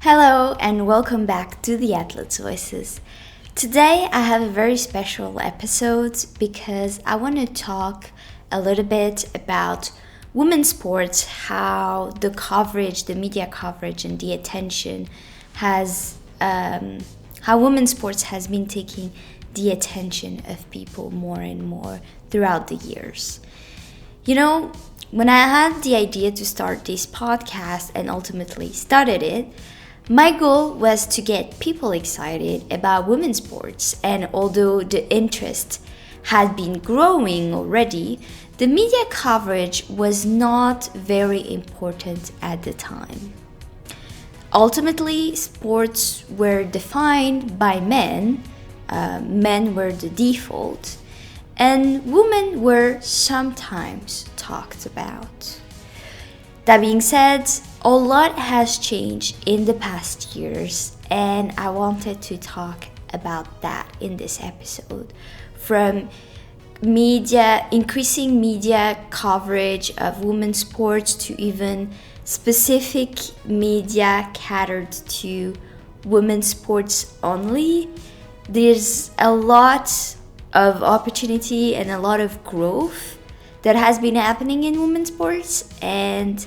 Hello and welcome back to the Athlete's Voices. Today I have a very special episode because I want to talk a little bit about women's sports, how the coverage, the media coverage and the attention how women's sports has been taking the attention of people more and more throughout the years. When I had the idea to start this podcast and ultimately started it, my goal was to get people excited about women's sports, and although the interest had been growing already, the media coverage was not very important at the time. Ultimately, sports were defined by men, men were the default, and women were sometimes talked about. That being said, a lot has changed in the past years, and I wanted to talk about that in this episode. From increasing media coverage of women's sports to even specific media catered to women's sports only, there's a lot of opportunity and a lot of growth that has been happening in women's sports, and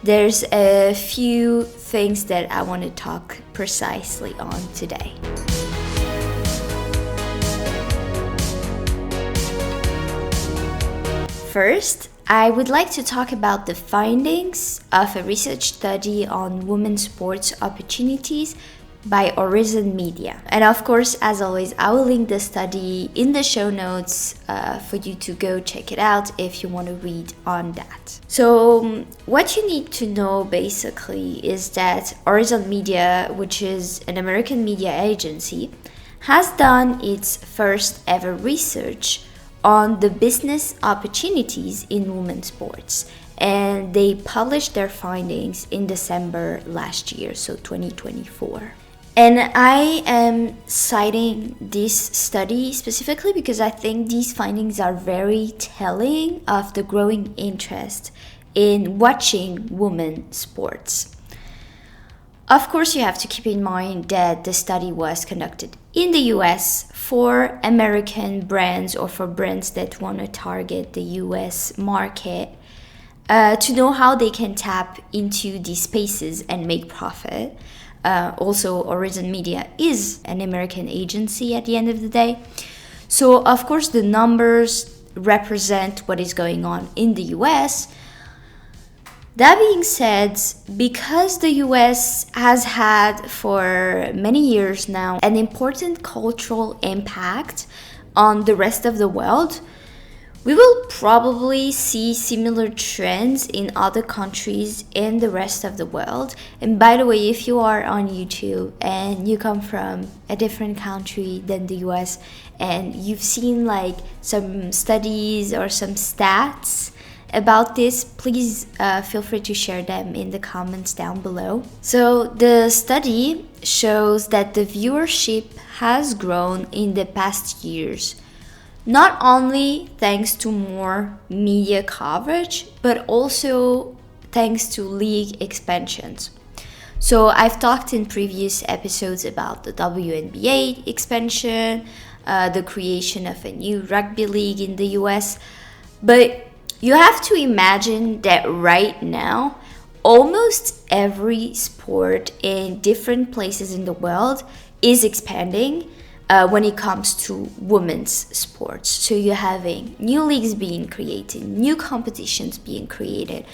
there's a few things that I want to talk precisely on today. First, I would like to talk about the findings of a research study on women's sports opportunities by Horizon Media. And of course, as always, I will link the study in the show notes for you to go check it out if you want to read on that. So what you need to know basically is that Horizon Media, which is an American media agency, has done its first ever research on the business opportunities in women's sports. And they published their findings in December last year, so 2024. And I am citing this study specifically because I think these findings are very telling of the growing interest in watching women's sports. Of course, you have to keep in mind that the study was conducted in the US for American brands or for brands that want to target the US market to know how they can tap into these spaces and make profit. Also, Horizon Media is an American agency at the end of the day. So, of course, the numbers represent what is going on in the US. That being said, because the US has had for many years now an important cultural impact on the rest of the world, we will probably see similar trends in other countries in the rest of the world. And by the way, if you are on YouTube and you come from a different country than the US and you've seen like some studies or some stats about this, please feel free to share them in the comments down below. So the study shows that the viewership has grown in the past years, not only thanks to more media coverage, but also thanks to league expansions. So I've talked in previous episodes about the WNBA expansion, the creation of a new rugby league in the US, but you have to imagine that right now, almost every sport in different places in the world is expanding when it comes to women's sports. So you're having new leagues being created, new competitions being created,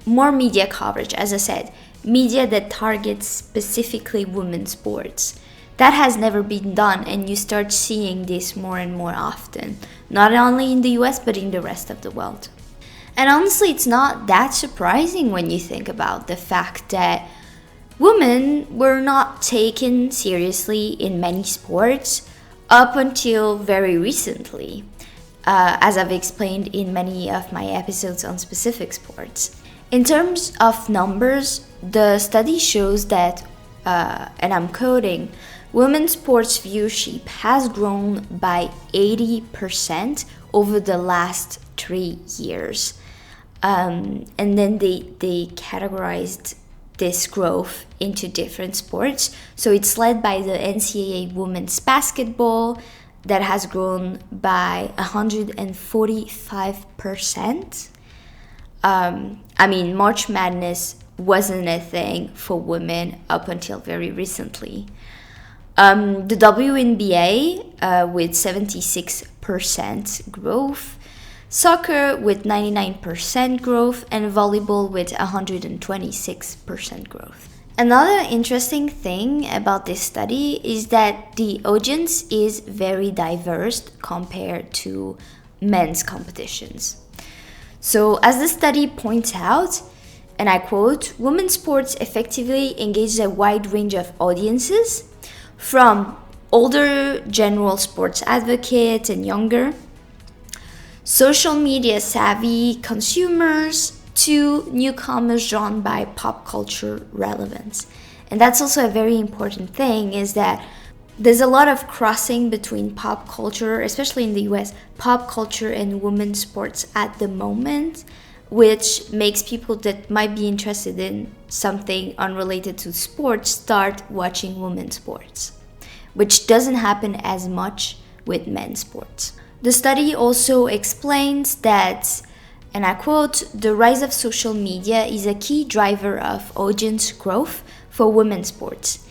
more media coverage, as I said, media that targets specifically women's sports. That has never been done, and you start seeing this more and more often, not only in the US, but in the rest of the world. And honestly, it's not that surprising when you think about the fact that women were not taken seriously in many sports up until very recently, as I've explained in many of my episodes on specific sports. In terms of numbers, the study shows that, and I'm quoting, women's sports viewership has grown by 80% over the last 3 years. And then they categorized this growth into different sports. So it's led by the NCAA women's basketball that has grown by 145%. I mean, March Madness wasn't a thing for women up until very recently. The WNBA with 76% growth, soccer with 99% growth, and volleyball with 126% growth. Another interesting thing about this study is that the audience is very diverse compared to men's competitions. So, as the study points out, and I quote, women's sports effectively engage a wide range of audiences, from older general sports advocates and younger, social media savvy consumers, to newcomers drawn by pop culture relevance. And that's also a very important thing, is that there's a lot of crossing between pop culture, especially in the US, pop culture and women's sports at the moment, which makes people that might be interested in something unrelated to sports start watching women's sports, which doesn't happen as much with men's sports. The study also explains that, and I quote, the rise of social media is a key driver of audience growth for women's sports.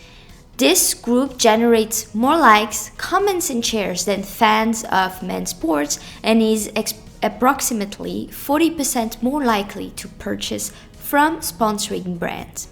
This group generates more likes, comments, and shares than fans of men's sports and is approximately 40% more likely to purchase from sponsoring brands.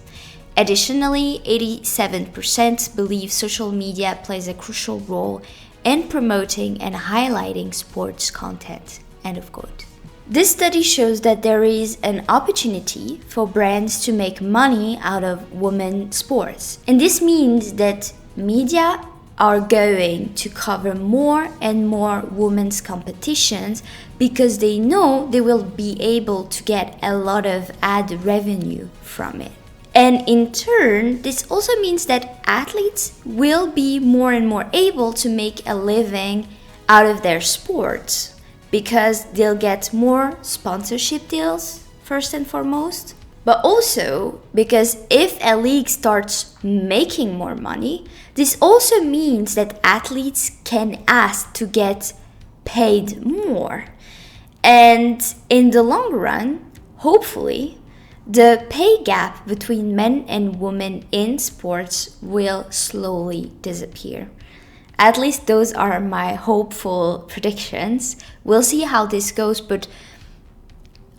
Additionally, 87% believe social media plays a crucial role in promoting and highlighting sports content. End of quote. This study shows that there is an opportunity for brands to make money out of women's sports. And this means that media are going to cover more and more women's competitions because they know they will be able to get a lot of ad revenue from it. And in turn, this also means that athletes will be more and more able to make a living out of their sports, because they'll get more sponsorship deals, first and foremost, but also because if a league starts making more money, this also means that athletes can ask to get paid more. And in the long run, hopefully, the pay gap between men and women in sports will slowly disappear. At least those are my hopeful predictions. We'll see how this goes, but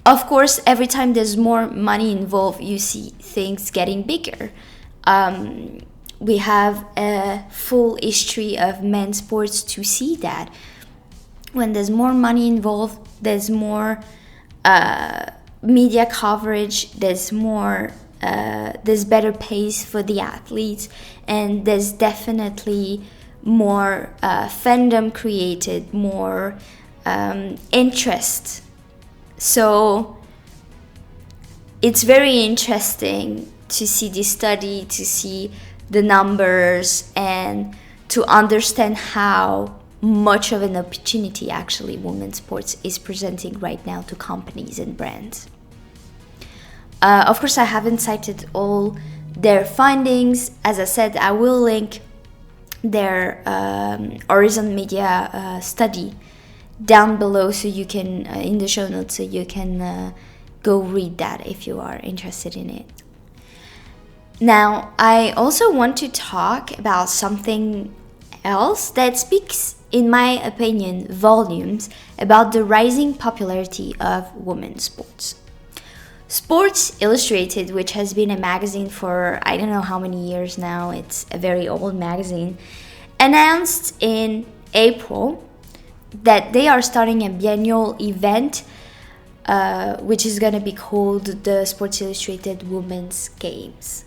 of course, every time there's more money involved, you see things getting bigger. We have a full history of men's sports to see that. When there's more money involved, there's more media coverage, there's better pays for the athletes, and there's definitely more fandom created, more interest. So it's very interesting to see this study, to see the numbers, and to understand how much of an opportunity actually women's sports is presenting right now to companies and brands. Of course, I haven't cited all their findings. As I said, I will link their Horizon Media study down below, so you can in the show notes, so you can go read that if you are interested in it. Now, I also want to talk about something else that speaks, in my opinion, volumes about the rising popularity of women's sports. Sports Illustrated, which has been a magazine for I don't know how many years now, it's a very old magazine, announced in April that they are starting a biennial event which is going to be called the Sports Illustrated Women's Games.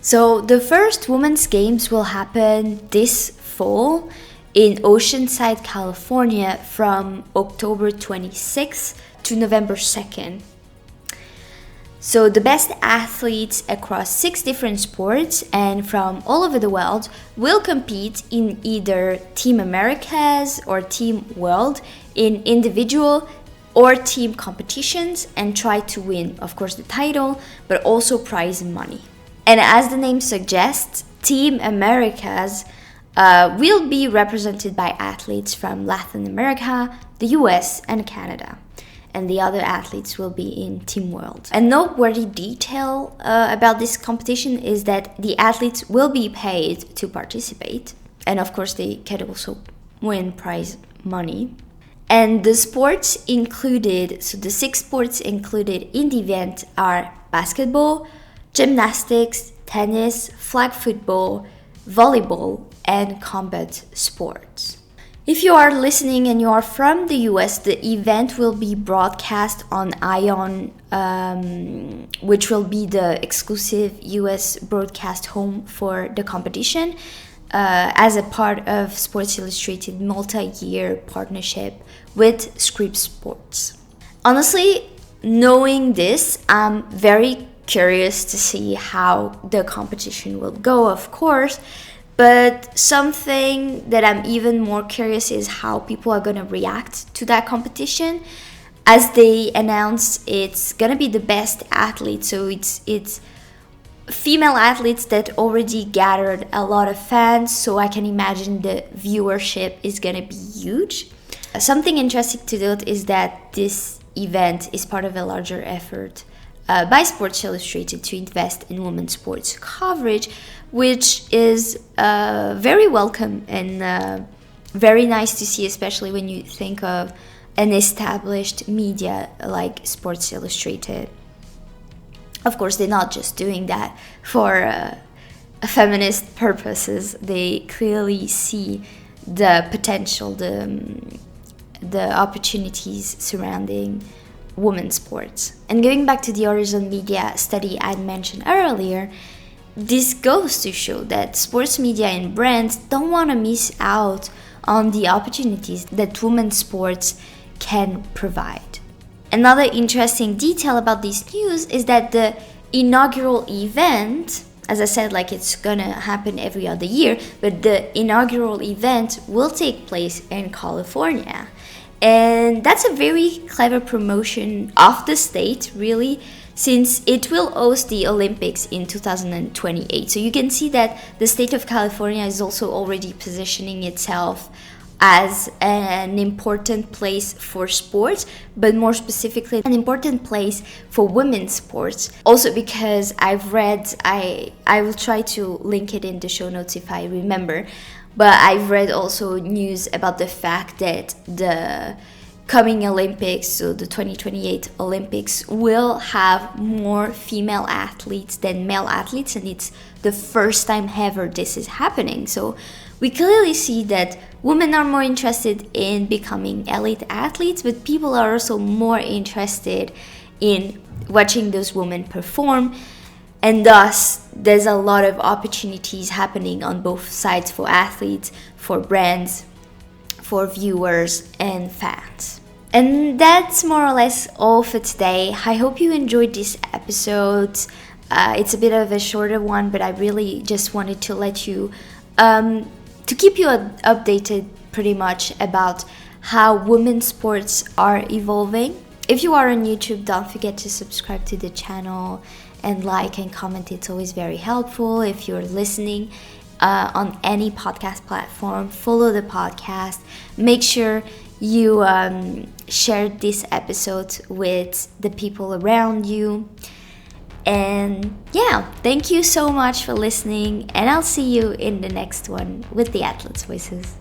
So the first Women's Games will happen this fall in Oceanside, California from October 26th to November 2nd. So the best athletes across 6 different sports and from all over the world will compete in either Team Americas or Team World in individual or team competitions and try to win, of course, the title, but also prize money. And as the name suggests, Team Americas will be represented by athletes from Latin America, the US, and Canada. And the other athletes will be in Team World. A noteworthy detail about this competition is that the athletes will be paid to participate. And of course, they can also win prize money. And the sports included, so the 6 sports included in the event are basketball, gymnastics, tennis, flag football, volleyball, and combat sports. If you are listening and you are from the US, the event will be broadcast on ION, which will be the exclusive US broadcast home for the competition, as a part of Sports Illustrated multi-year partnership with Scripps Sports. Honestly, knowing this, I'm very curious to see how the competition will go, of course. But something that I'm even more curious is how people are going to react to that competition. As they announced, it's going to be the best athletes. So it's female athletes that already gathered a lot of fans. So I can imagine the viewership is going to be huge. Something interesting to note is that this event is part of a larger effort by Sports Illustrated to invest in women's sports coverage, which is very welcome and very nice to see, especially when you think of an established media like Sports Illustrated. Of course, they're not just doing that for feminist purposes. They clearly see the potential, the opportunities surrounding women's sports. And going back to the Horizon Media study I mentioned earlier, this goes to show that sports media and brands don't want to miss out on the opportunities that women's sports can provide. Another interesting detail about this news is that the inaugural event, as I said, like it's gonna happen every other year, but the inaugural event will take place in California. And that's a very clever promotion of the state, really, since it will host the Olympics in 2028. So you can see that the state of California is also already positioning itself as an important place for sports, but more specifically, an important place for women's sports. Also because I've read, I will try to link it in the show notes if I remember, but I've read also news about the fact that the coming Olympics, so the 2028 Olympics, will have more female athletes than male athletes, and it's the first time ever this is happening. So we clearly see that women are more interested in becoming elite athletes, but people are also more interested in watching those women perform. And thus, there's a lot of opportunities happening on both sides for athletes, for brands, for viewers and fans. And that's more or less all for today. I hope you enjoyed this episode. It's a bit of a shorter one, but I really just wanted to let you, to keep you updated pretty much about how women's sports are evolving. If you are on YouTube, don't forget to subscribe to the channel and like and comment. It's always very helpful. If you're listening on any podcast platform, follow the podcast. Make sure you share this episode with the people around you. And yeah, thank you so much for listening, and I'll see you in the next one with the Athletes' Voices.